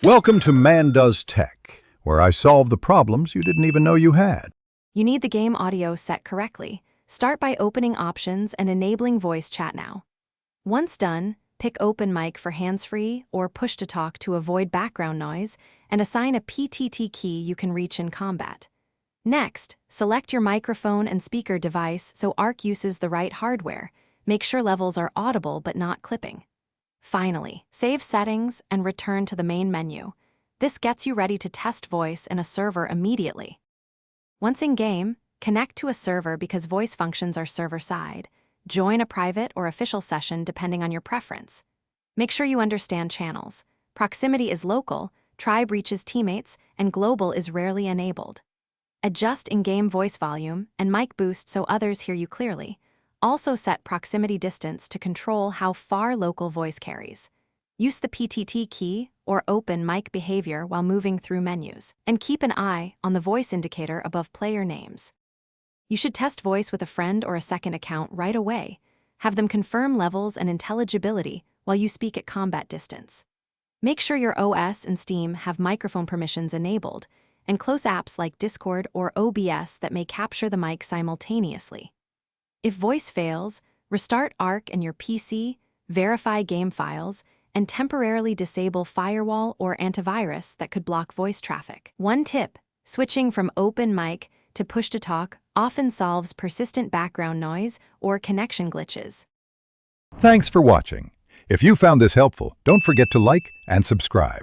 Welcome to Man Does Tech, where I solve the problems you didn't even know you had. You need the game audio set correctly. Start by opening Options and enabling voice chat now. Once done, pick Open Mic for hands-free or Push-to-Talk to avoid background noise, and assign a PTT key you can reach in combat. Next, select your microphone and speaker device so Ark uses the right hardware. Make sure levels are audible but not clipping. Finally, save settings and return to the main menu. This gets you ready to test voice in a server immediately. Once in-game, connect to a server because voice functions are server-side. Join a private or official session depending on your preference. Make sure you understand channels. Proximity is local, tribe reaches teammates, and global is rarely enabled. Adjust in-game voice volume and mic boost so others hear you clearly. Also set proximity distance to control how far local voice carries. Use the PTT key or open mic behavior while moving through menus, and keep an eye on the voice indicator above player names. You should test voice with a friend or a second account right away. Have them confirm levels and intelligibility while you speak at combat distance. Make sure your OS and Steam have microphone permissions enabled, and close apps like Discord or OBS that may capture the mic simultaneously. If voice fails, restart Ark and your PC, verify game files, and temporarily disable firewall or antivirus that could block voice traffic. One tip: switching from open mic to push-to-talk often solves persistent background noise or connection glitches. Thanks for watching. If you found this helpful, don't forget to like and subscribe.